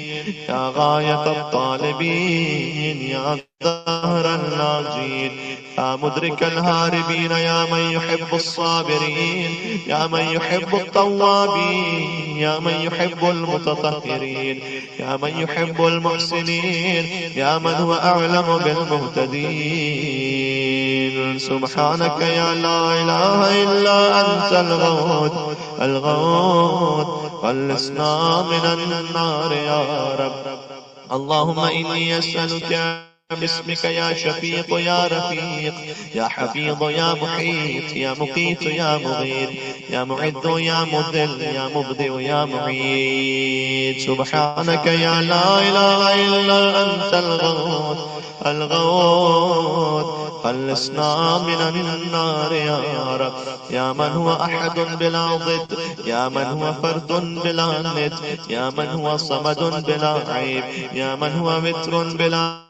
يا غاية الطالبين يا ظهر اللاجين يا مدرك الهاربين يا من يحب الصابرين يا من يحب التوابين يا من يحب المتطهرين يا من يحب المحسنين يا من هو أعلم بالمهتدين سبحانك يا لا إله إلا أنت الغوث الغوث خلصنا من النار يا رب اللهم إني أسألك باسمك يا شفيق يا رفيق يا حفيظ يا محيط يا مقيت يا مغيث يا معد يا مذل يا مبدئ يا معيد سبحانك يا لا إله إلا أنت الغوث الغوث خلصنا من النار يا رب يا من هو أحد بلا ضد يا من هو فرد بلا ند يا من هو صمد بلا عيب يا من هو متر بلا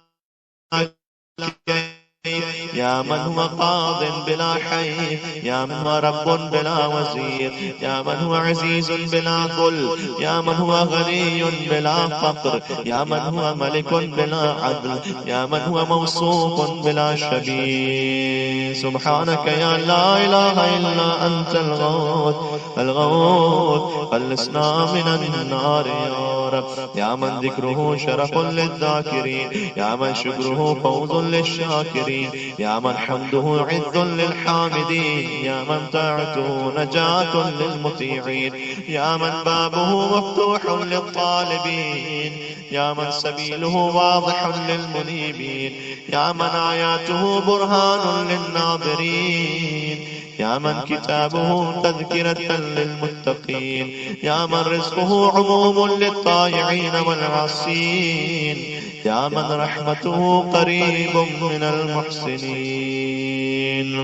يا من هو قاض بلا حي يا من هو رب بلا وزير يا من هو عزيز بلا ذل يا من هو غني بلا فقر يا من هو ملك بلا عدل يا من هو موصوف بلا شبيه سبحانك يا لا إله إلا أنت الغوث الغوث خلصنا من النار يا رب يا من ذكره شرف للذاكرين يا من شكره فوز للشاكرين يا من حمده عز للحامدين يا من طاعته نجاة للمطيعين يا من بابه مفتوح للطالبين يا من سبيله واضح للمنيبين يا من آياته برهان للناظرين يا من كتابه تذكرة للمتقين يا من رزقه عموم للطائعين والعاصين يا من رحمته قريب من المحسنين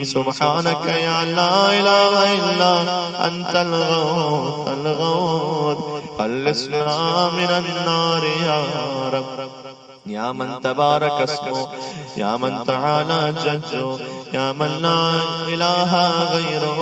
سبحانك يا لا إله إلا أنت الغوث الغوث خلصنا من النار يا رب يا من تبارك اسمه يا من تعالى جده يا من لا إله غيره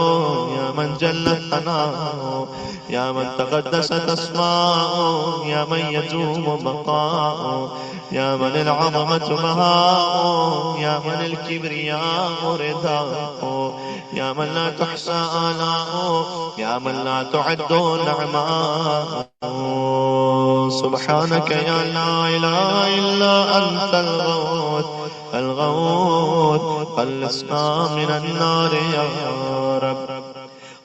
يا من جل ثناؤه يا من تقدست أسماؤه يا من يدوم بقاؤه يا من العظمة بهاؤه يا من الكبرياء رداؤه يا من لا تحصى آلاؤه يا من لا تعد نعماؤه سبحانك يا لا إله إلا أنت الغوث الغوث خلصنا من النار يا رب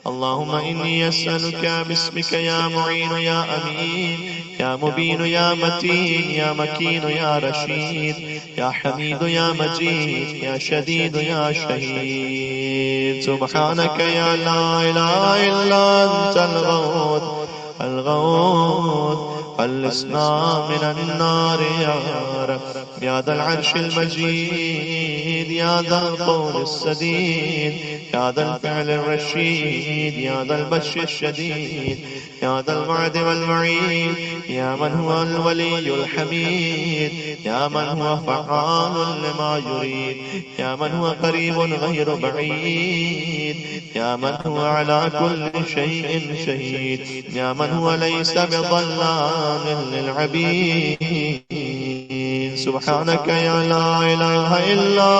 اللهم إني أسألك باسمك يا معين يا أمين يا مبين يا متين يا مكين يا رشيد يا حميد يا مجيد يا شديد يا شهيد سبحانك يا لا إله إلا أنت الغوث الغوث خلصنا من النار يا رب يا ذا العرش المجيد الشديد يا ذا القول السديد يا ذا الفعل الرشيد يا ذا البش الشديد يا ذا الوعد والوعيد يا من هو الولي الحميد يا من هو فعال لما يريد يا من هو قريب غير بعيد يا من هو على كل شيء شهيد يا من هو ليس بظلام للعبيد. سبحانك يا لا إله إلا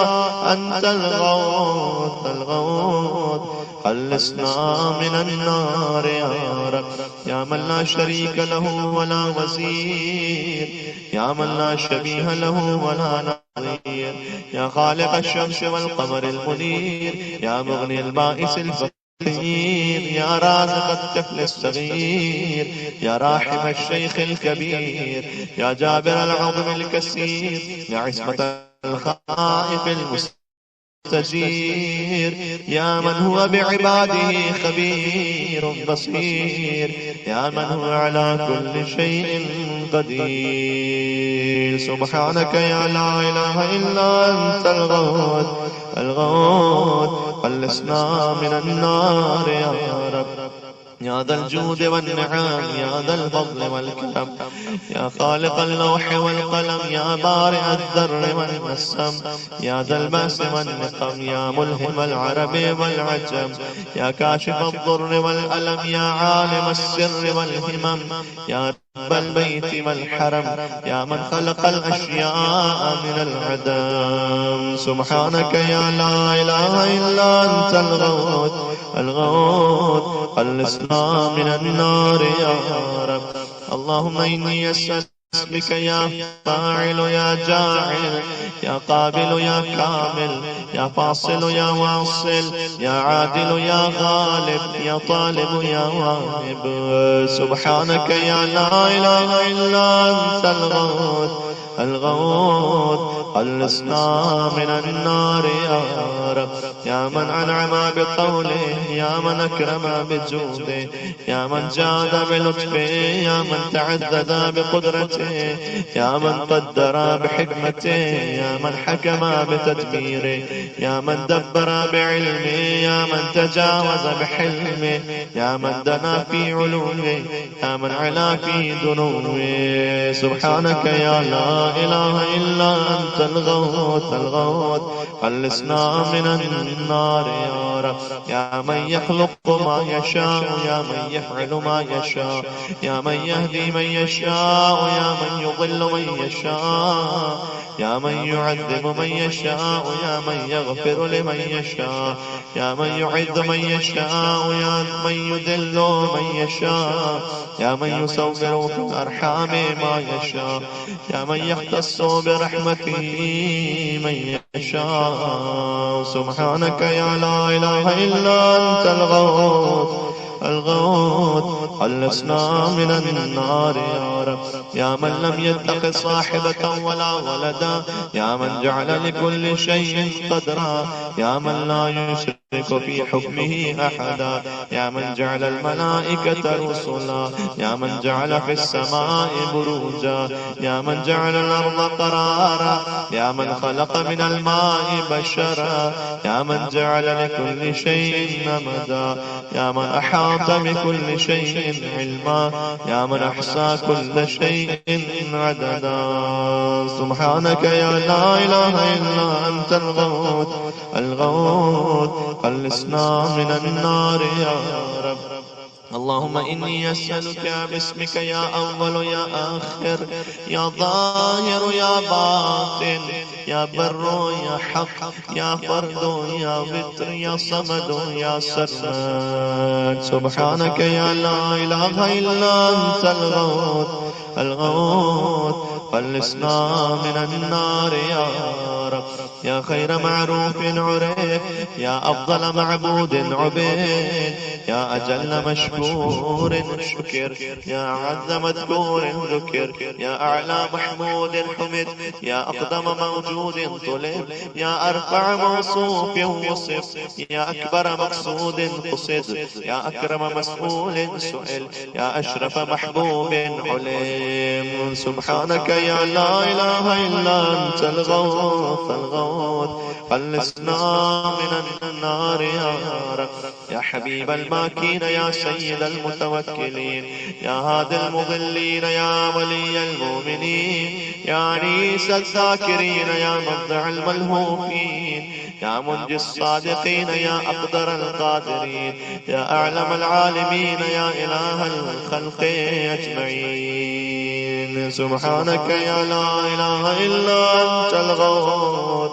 أنت الغوث الغوث خلصنا من النار يا رب يا من لا شريك له ولا وزير يا من لا شبيه له ولا نظير يا خالق الشمس والقمر المنير يا مغني البائس الفقير يا رازق الطفل الصغير يا راحم الشيخ الكبير يا جابر العظم الكسير يا عصمة الخائف المستجير يا من هو بعباده خبير بصير يا من هو على كل شيء قدير. سبحانك يا لا إله إلا أنت الغوث الغوث خلصنا من النار يا رب يا ذا الجود والنعم يا ذا الفضل والكرم يا خالق اللوح والقلم يا بارئ الذر والنسم يا ذا البأس والنقم يا ملهم العرب والعجم يا كاشف الضر والألم يا عالم السر والهمم يا رب البيت والحرم يا من خلق الأشياء من العدم. سبحانك يا لا إله إلا أنت الغوث الغوث خلصنا من النار يا رب. اللهم إني أسألك بك يا فاعل يا جاعل يا قابل يا كامل يا فاصل يا واصل يا عادل يا غالب يا طالب يا واهب. سبحانك يا لا إله إلا أنت الغوث الغوث خلصنا من النار يا رب يا من أنعم بقوله يا من أكرم بجوده يا من جاد بلطفه يا من تعدد بقدرته يا من قدر بحكمته يا من حكم بتدبيره يا من دبر بعلمه يا من تجاوز بحلمه يا من دنا في علومه يا من علا في دنوه. سبحانك يا لا إله إلا أنت الغوث الغوث خلصنا من النار يا رب يا من يخلق ما يشاء يا من يفعل ما يشاء يا من يهدي من يشاء يا من يضل من يشاء يا من يعذب من يشاء يا من يغفر لمن يشاء يا من يعز من يشاء يا من يذل من يشاء يا من يصور في الأرحام ما يشاء يا من يختص برحمته من يشاء. سبحانك يا لا إله إلا أنت الغوث الغوث خلصنا من النار يا رب يا من لم يتخذ صاحبة ولا ولدا يا من جعل لكل شيء قدرا يا من لا يشرك في حكمه أحدا يا من جعل الملائكة رسلا يا من جعل في السماء بروجا يا من جعل الأرض قرارا يا من خلق من الماء بشرا يا من جعل لكل شيء نمدا يا من أحاط بكل شيء علما يا من أحصى كل شيء عددا. سبحانك يا لا إله إلا أنت الغوث الغوث خلصنا من النار يا رب. اللهم إني أسألك باسمك يا أول يا آخر يا ظاهر يا باطن يا بر يا حق يا فرد يا وتر يا صمد يا سرمد. سبحانك يا لا إله إلا أنت الغوث الغوث خلصنا من النار يا رب يا خير معروف عرف يا أفضل معبود عبيد يا أجل مشكور شكر، يا أعز مذكور ذكر، يا أعلى محمود حمد، يا أقدم موجود طلب، يا أرفع موصوف وصف، يا أكبر مقصود قصد، يا أكرم مسؤول سئل، يا أشرف محبوب علم. سبحانك يا لا إله إلا أنت الغوث الغوث، خلصنا من النار يا رب. يا حبيب الماكين، يا سيد المتوكلين، يا هادي المضلين، يا ولي المؤمنين، يا أنيس الذاكرين، يا مفزع الملهوفين، يا منجي الصادقين، يا أقدر القادرين، يا أعلم العالمين، يا إله الخلق أجمعين. سبحانك يا لا إله إلا أنت الغوث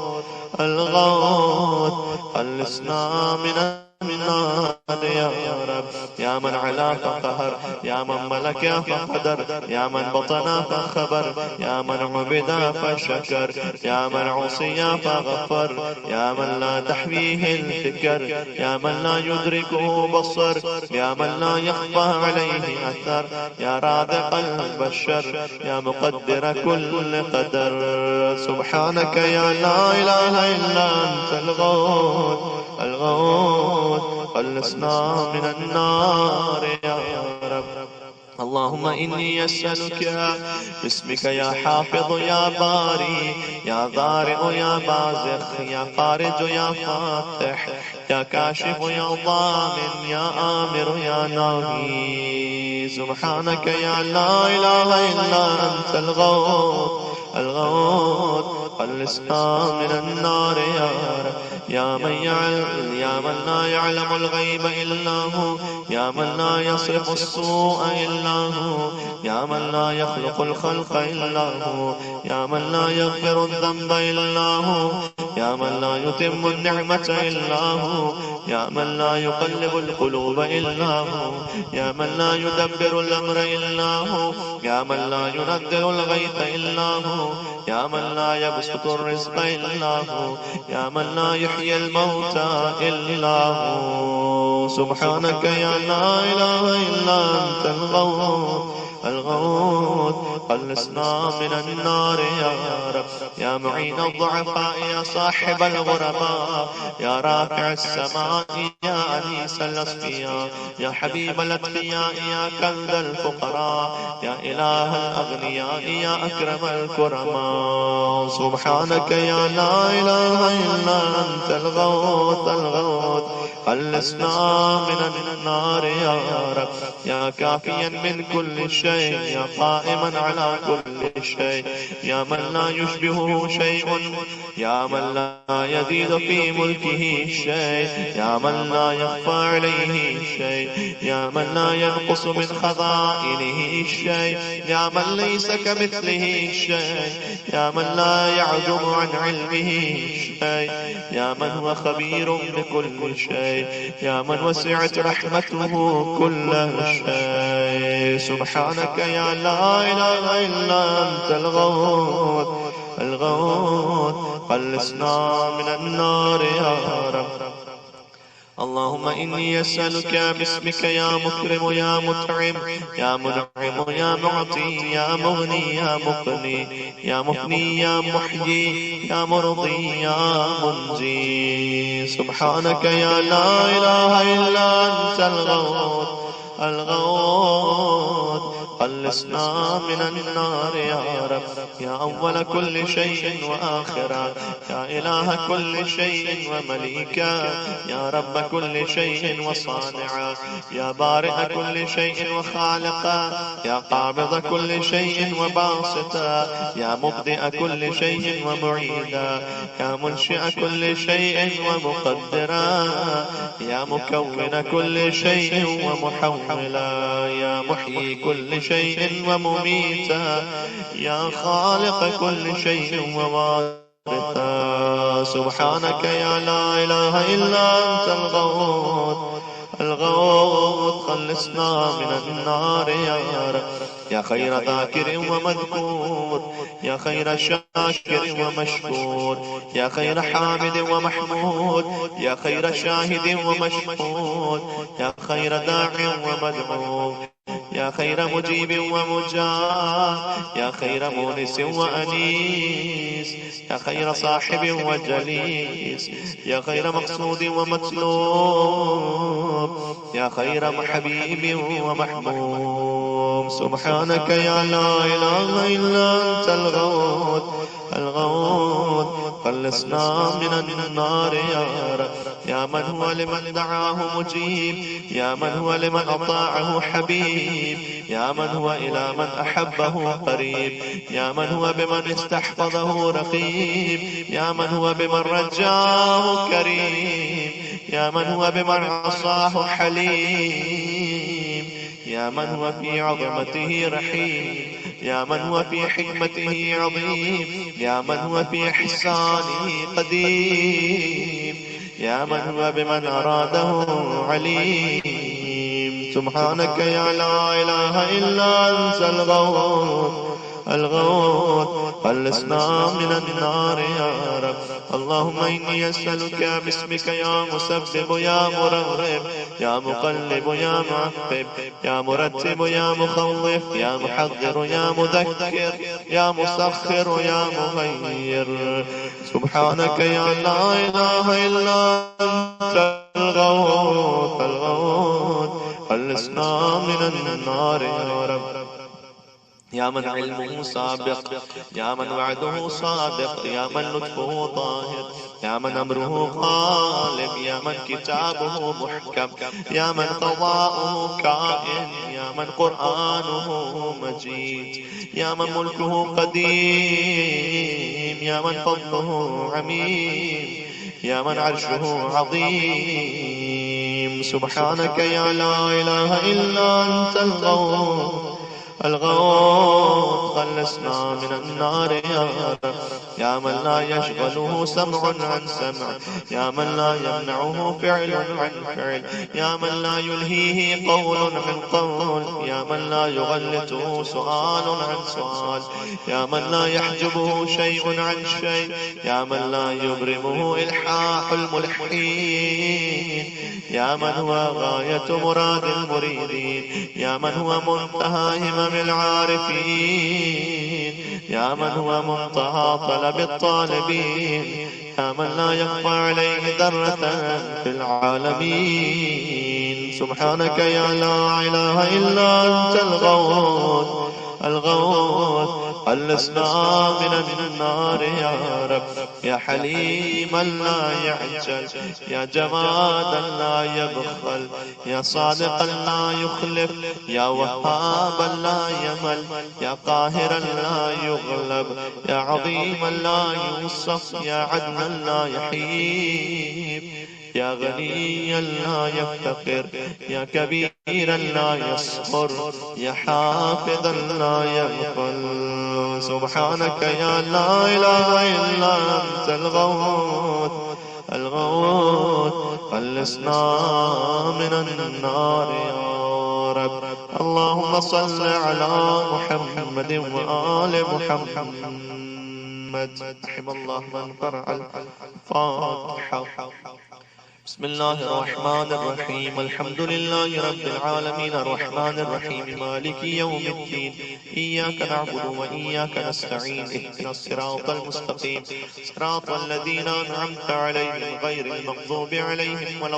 الغوث، خلصنا من النار يا رب. يا من علا فقهر، يا من ملك فقدر، يا من بطن فخبر، يا من عبد فشكر، يا من عصي فغفر، يا من لا تحويه الفكر، يا من لا يدركه بصر، يا من لا يخفى عليه أثر، يا رازق البشر، يا مقدر كل قدر. سبحانك يا لا إله إلا أنت الغوث الغوث، خلصنا من النار يا رب. اللهم إني أسألك باسمك يا حافظ يا باري، يا ضارع يا بازخ، يا فارج يا فاتح، يا كاشف يا ضامن، يا آمر يا ناهي. سبحانك يا لا إله إلا أنت الغوث الغوث، خلصنا من النار يا رب. يا من لا يعلم الغيب إلا هو، يا من لا يصرف السوء إلا هو، يا من لا يخلق الخلق إلا هو، يا من لا يغفر الذنب إلا هو، يا من لا يتم النعمة إلا هو، يا من لا يقلب القلوب إلا هو، يا من لا يدبر الأمر إلا هو، يا من لا ينزل الغيث إلا هو، يا من لا يبسط الرزق إلا هو، يا من لا يحيي الموتى إلا هو. سبحانك يا لا إله إلا أنت الغوث الغوث، خلصنا من النار يا رب. يا معين الضعفاء، يا صاحب الغرباء، يا رافع السماء، يا أنيس الأصفياء، يا حبيب الأتقياء، يا كنز الفقراء، يا إله الأغنياء، يا أكرم الكرماء. سبحانك يا لا إله إلا أنت الغوث الغوث، خلصنا من النار يا رب. يا كافيا من كل شيء، يا قائما على كل شيء، يا من لا يشبهه شيء، يا من لا يزيد في ملكه شيء، يا من لا يخفى عليه شيء، يا من لا ينقص من خزائنه شيء، يا من ليس كمثله شيء، يا من لا يعجب عن علمه شيء، يا من هو خبير بكل شيء، يا من وسعت رحمته كل شيء. سبحانك يا لا إله إلا أنت الغوث الغوث، خلصنا من النار يا رب. اللهم إني أسألك باسمك يا مكرم يا مطعم يا منعم يا معطي يا مغني يا مقني يا مغني يا محيي يا مرضي يا منجي. سبحانك يا لا إله إلا أنت الغوث الغوث، خلصنا من النار يا رب. يا أول كل شيء وآخرا، يا إله كل شيء ومليكا، يا رب كل شيء وصانعا، يا بارئ كل شيء وخالقا، يا قابض كل شيء وباسطا، يا مبدئ كل شيء ومعيدا، يا منشئ كل شيء ومقدرا، يا مكون كل شيء ومحولا، يا محيي كل شيء ومميتا، يا خالق كل شيء ووارثا. سبحانك يا لا إله إلا أنت الغوث الغوث، خلصنا من النار يا رب. يا خير ذاكر ومذكور، يا خير شاكر ومشكور، يا خير حامد ومحمود، يا خير شاهد ومشهود، يا خير داع ومدعو، يا خير مجيب ومجاب، يا خير مونس وأنيس، يا خير صاحب وجليس، يا خير مقصود ومطلوب، يا خير حبيب ومحبوب. سبحانك يا لا إله إلا أنت الغوث الغوث، خلصنا من النار يا رب. يا من هو لمن دعاه مجيب، يا من هو لمن أطاعه حبيب، يا من هو إلى من أحبه قريب، يا من هو بمن استحفظه رقيب، يا من هو بمن رجاه كريم، يا من هو بمن عصاه حليم، يا من هو في عظمته رحيم، يا من هو في حكمته عظيم، يا من هو في إحسانه قديم، يا من هو بمن أراده عليم. سبحانك يا لا إله إلا أنت الغوث الغوث، خلصنا من النار يا رب. اللهم إني أسألك باسمك يا مسبب يا مرغب يا مقلب يا معقب يا مرتب يا مخوف يا محذر يا مذكر يا مسخر يا مغير. سبحانك يا لا إله إلا أنت الغوث الغوث، خلصنا من النار يا رب. يا من علمه سابق، يا من وعده صادق، يا من لطفه ظاهر، يا من أمره غالب، يا من كتابه محكم، يا من قضاؤه كائن، يا من قرآنه مجيد، يا من ملكه قديم، يا من فضله عميم، يا من عرشه عظيم. سبحانك يا لا إله إلا أنت الغوث الغوث، خلصنا من النار يا رب. يا من لا يشغله سمع عن سمع، يا من لا يمنعه فعل عن فعل، يا من لا يلهيه قول عن قول، يا من لا يغلطه سؤال عن سؤال، يا من لا يحجبه شيء عن شيء، يا من لا يبرمه إلحاح الملحين، يا من هو غاية مراد المريدين، يا من هو منتهى همم العارفين، يا من هو منتهى طلب الطالبين، يا من لا يخفى عليه ذرة في العالمين. سبحانك يا لا إله إلا أنت الغوث الغوث، خلصنا من النار يا رب. يا حليما لا يعجل، يا جوادا لا يبخل، يا صادقا لا يخلف، يا وهابا لا يمل، يا قاهرا لا يغلب، يا عظيما لا يوصف، يا عدلا لا يحيب، يا غنيا لا يفتقر، يا كبيرا لا يصغر، يا حافظا لا يغفل. سبحانك يا لا إله إلا أنت الغوث الغوث، خلصنا من النار يا رب. اللهم صل على محمد وآل محمد. رحم الله من قرأ الفاتحة. بسم الله الرحمن الرحيم. الحمد لله رب العالمين الرحمن الرحيم مالك يوم الدين، إياك نعبد وإياك نستعين، اهدنا الصراط المستقيم صراط الذين أنعمت عليهم غير المغضوب عليهم ولا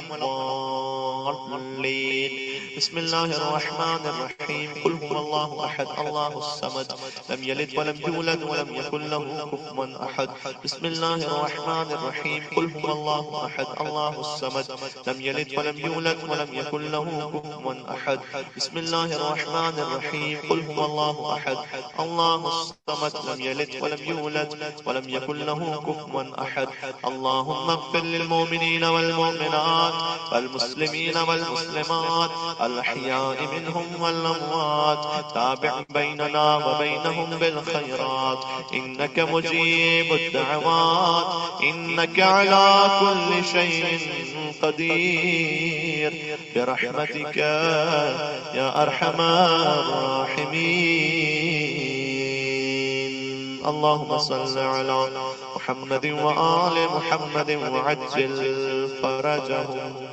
الضالين. بسم الله الرحمن الرحيم. قل هو الله أحد الله الصمد، لم يلد ولم يولد ولم يكن له كفوا أحد. بسم الله الرحمن الرحيم. قل هو الله أحد الله الصمد، لم يلد ولم يولد ولم يكن له كفوا أحد. بسم الله الرحمن الرحيم. قل هو الله أحد الله الصمد، لم يلد ولم يولد ولم يكن له كفوا أحد. اللهم اغفر للمؤمنين والمؤمنات والمسلمين والمسلمات الأحياء منهم والأموات، تابع بيننا وبينهم بالخيرات، إنك مجيب الدعوات، إنك على كل شيء قدير برحمتك يا أرحم الراحمين. اللهم صل على محمد وآل محمد وعجل فرجهم.